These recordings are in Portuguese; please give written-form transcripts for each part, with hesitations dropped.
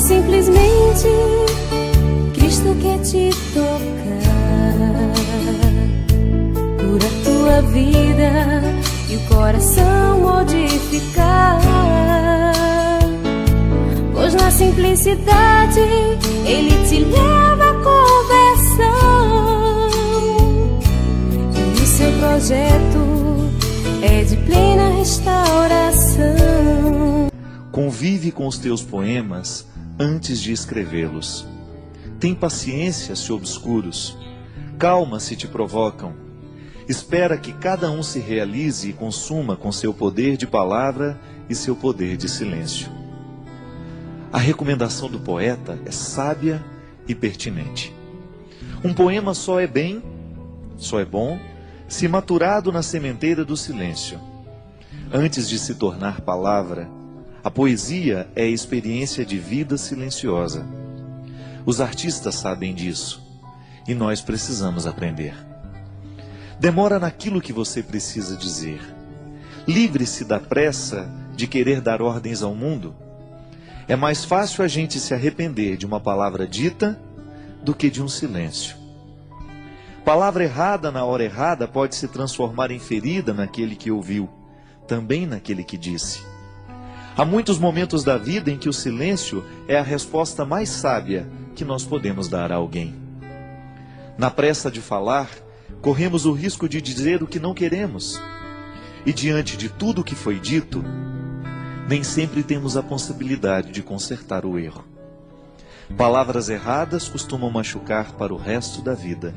simplesmente Cristo quer te tocar, cura tua vida e o coração modificar. Pois na simplicidade Ele te leva à conversão, e o seu projeto é de plena restauração. Convive com os teus poemas antes de escrevê-los. Tem paciência se obscuros, calma se te provocam. Espera que cada um se realize e consuma com seu poder de palavra e seu poder de silêncio. A recomendação do poeta é sábia e pertinente. Um poema só é bom, se maturado na sementeira do silêncio. Antes de se tornar palavra, a poesia é experiência de vida silenciosa. Os artistas sabem disso, e nós precisamos aprender. Demora naquilo que você precisa dizer. Livre-se da pressa de querer dar ordens ao mundo. É mais fácil a gente se arrepender de uma palavra dita do que de um silêncio. Palavra errada na hora errada pode se transformar em ferida naquele que ouviu, também naquele que disse. Há muitos momentos da vida em que o silêncio é a resposta mais sábia que nós podemos dar a alguém. Na pressa de falar, corremos o risco de dizer o que não queremos. E diante de tudo o que foi dito, nem sempre temos a possibilidade de consertar o erro. Palavras erradas costumam machucar para o resto da vida.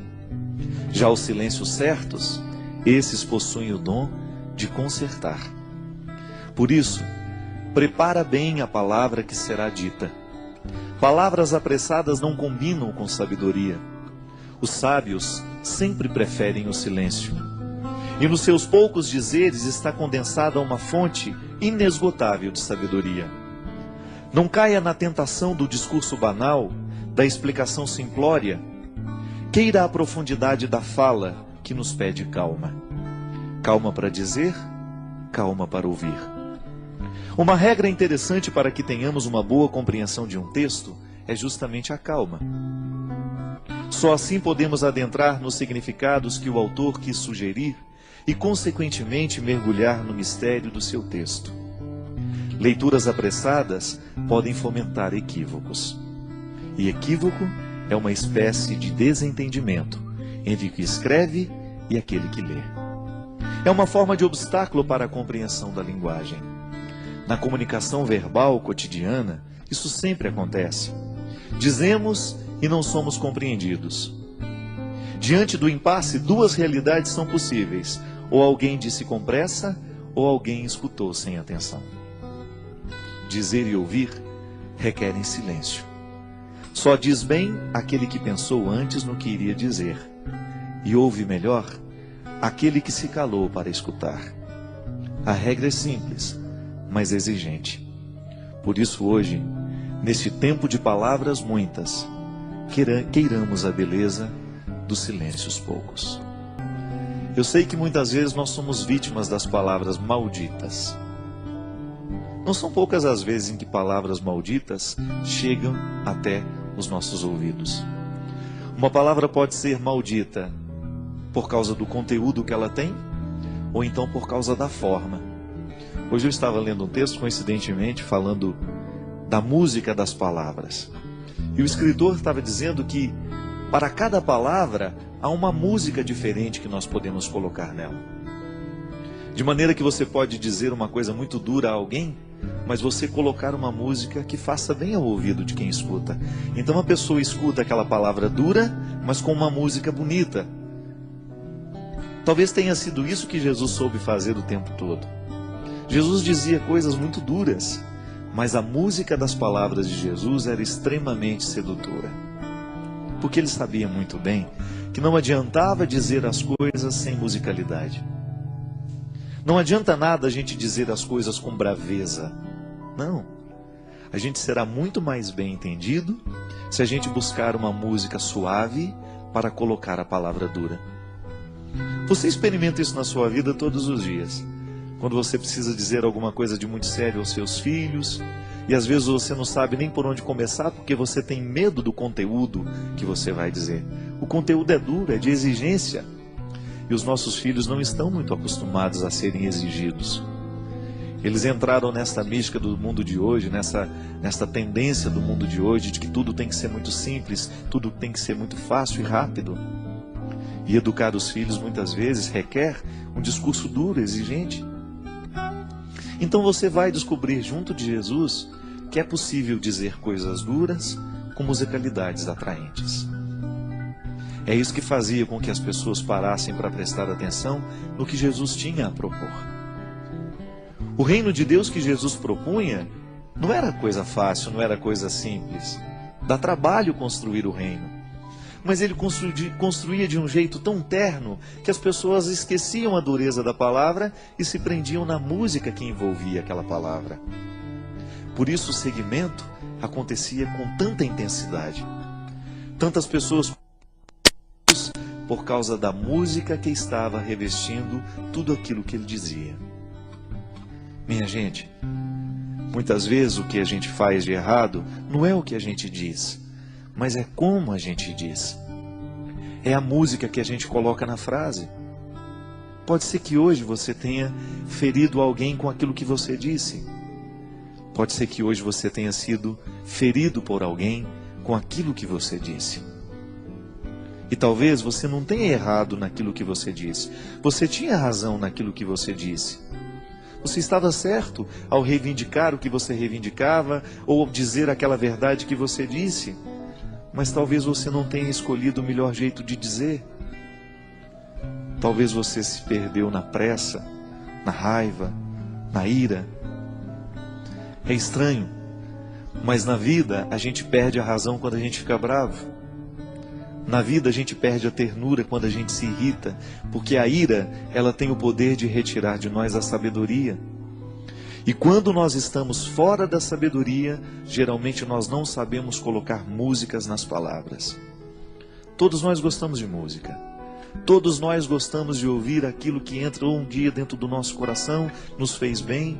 Já os silêncios certos, esses possuem o dom de consertar. Por isso, prepara bem a palavra que será dita. Palavras apressadas não combinam com sabedoria. Os sábios sempre preferem o silêncio. E nos seus poucos dizeres está condensada uma fonte inesgotável de sabedoria. Não caia na tentação do discurso banal, da explicação simplória. Queira a profundidade da fala que nos pede calma. Calma para dizer, calma para ouvir. Uma regra interessante para que tenhamos uma boa compreensão de um texto é justamente a calma. Só assim podemos adentrar nos significados que o autor quis sugerir e, consequentemente, mergulhar no mistério do seu texto. Leituras apressadas podem fomentar equívocos. E equívoco é uma espécie de desentendimento entre o que escreve e aquele que lê. É uma forma de obstáculo para a compreensão da linguagem. Na comunicação verbal cotidiana, isso sempre acontece. Dizemos e não somos compreendidos. Diante do impasse, duas realidades são possíveis. Ou alguém disse com pressa, ou alguém escutou sem atenção. Dizer e ouvir requerem silêncio. Só diz bem aquele que pensou antes no que iria dizer. E ouve melhor aquele que se calou para escutar. A regra é simples, mas exigente. Por isso hoje, neste tempo de palavras muitas, queiramos a beleza dos silêncios poucos. Eu sei que muitas vezes nós somos vítimas das palavras malditas. Não são poucas as vezes em que palavras malditas chegam até os nossos ouvidos. Uma palavra pode ser maldita por causa do conteúdo que ela tem, ou então por causa da forma. Hoje eu estava lendo um texto, coincidentemente, falando da música das palavras. E o escritor estava dizendo que para cada palavra há uma música diferente que nós podemos colocar nela. De maneira que você pode dizer uma coisa muito dura a alguém, mas você colocar uma música que faça bem ao ouvido de quem escuta. Então a pessoa escuta aquela palavra dura, mas com uma música bonita. Talvez tenha sido isso que Jesus soube fazer o tempo todo. Jesus dizia coisas muito duras, mas a música das palavras de Jesus era extremamente sedutora. Porque ele sabia muito bem que não adiantava dizer as coisas sem musicalidade. Não adianta nada a gente dizer as coisas com braveza. Não. A gente será muito mais bem entendido se a gente buscar uma música suave para colocar a palavra dura. Você experimenta isso na sua vida todos os dias. Quando você precisa dizer alguma coisa de muito sério aos seus filhos, e às vezes você não sabe nem por onde começar, porque você tem medo do conteúdo que você vai dizer. O conteúdo é duro, é de exigência. E os nossos filhos não estão muito acostumados a serem exigidos. Eles entraram nesta mística do mundo de hoje, nesta tendência do mundo de hoje, de que tudo tem que ser muito simples, tudo tem que ser muito fácil e rápido. E educar os filhos muitas vezes requer um discurso duro, exigente. Então você vai descobrir junto de Jesus que é possível dizer coisas duras com musicalidades atraentes. É isso que fazia com que as pessoas parassem para prestar atenção no que Jesus tinha a propor. O reino de Deus que Jesus propunha não era coisa fácil, não era coisa simples. Dá trabalho construir o reino. Mas ele construía de um jeito tão terno que as pessoas esqueciam a dureza da palavra e se prendiam na música que envolvia aquela palavra. Por isso o seguimento acontecia com tanta intensidade. Tantas pessoas por causa da música que estava revestindo tudo aquilo que ele dizia. Minha gente, muitas vezes o que a gente faz de errado não é o que a gente diz, mas é como a gente diz. É a música que a gente coloca na frase. Pode ser que hoje você tenha ferido alguém com aquilo que você disse. Pode ser que hoje você tenha sido ferido por alguém com aquilo que você disse. E talvez você não tenha errado naquilo que você disse. Você tinha razão naquilo que você disse. Você estava certo ao reivindicar o que você reivindicava ou ao dizer aquela verdade que você disse. Mas talvez você não tenha escolhido o melhor jeito de dizer. Talvez você se perdeu na pressa, na raiva, na ira. É estranho, mas na vida a gente perde a razão quando a gente fica bravo. Na vida a gente perde a ternura quando a gente se irrita, porque a ira, ela tem o poder de retirar de nós a sabedoria. E quando nós estamos fora da sabedoria, geralmente nós não sabemos colocar músicas nas palavras. Todos nós gostamos de música. Todos nós gostamos de ouvir aquilo que entrou um dia dentro do nosso coração, nos fez bem.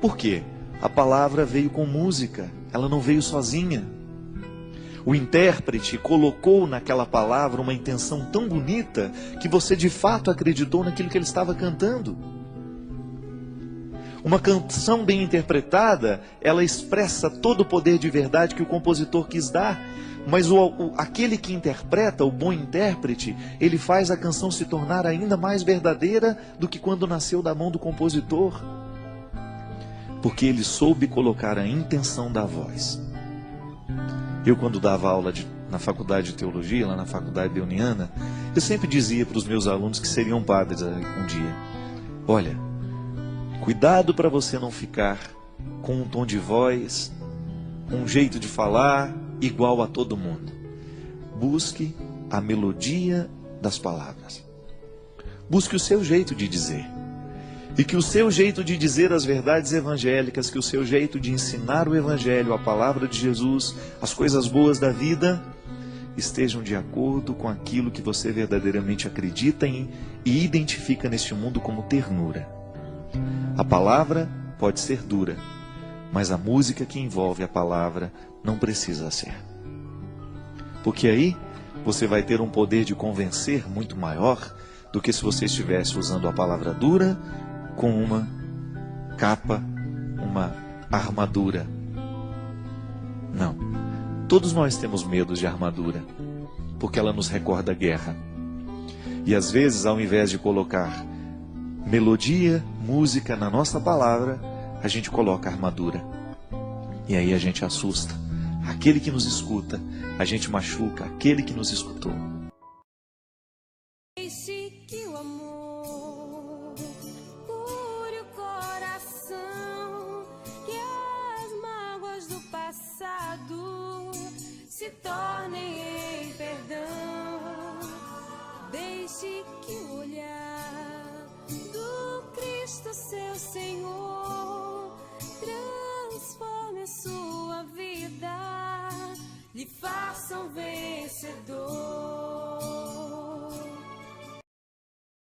Por quê? A palavra veio com música, ela não veio sozinha. O intérprete colocou naquela palavra uma intenção tão bonita que você de fato acreditou naquilo que ele estava cantando. Uma canção bem interpretada, ela expressa todo o poder de verdade que o compositor quis dar. Mas aquele que interpreta, o bom intérprete, ele faz a canção se tornar ainda mais verdadeira do que quando nasceu da mão do compositor. Porque ele soube colocar a intenção da voz. Eu, quando dava aula na faculdade de teologia, lá na faculdade Beuniana, eu sempre dizia para os meus alunos que seriam padres um dia: olha, cuidado para você não ficar com um tom de voz, um jeito de falar igual a todo mundo. Busque a melodia das palavras. Busque o seu jeito de dizer. E que o seu jeito de dizer as verdades evangélicas, que o seu jeito de ensinar o evangelho, a palavra de Jesus, as coisas boas da vida, estejam de acordo com aquilo que você verdadeiramente acredita em e identifica neste mundo como ternura. A palavra pode ser dura, mas a música que envolve a palavra não precisa ser. Porque aí você vai ter um poder de convencer muito maior do que se você estivesse usando a palavra dura com uma capa, uma armadura. Não. Todos nós temos medo de armadura, porque ela nos recorda a guerra. E às vezes, ao invés de colocar melodia, música na nossa palavra, a gente coloca armadura. E aí a gente assusta aquele que nos escuta, a gente machuca aquele que nos escutou. Deixe que o amor cure o coração, que as mágoas do passado se tornem em perdão. Deixe que o olhar do Cristo, seu Senhor,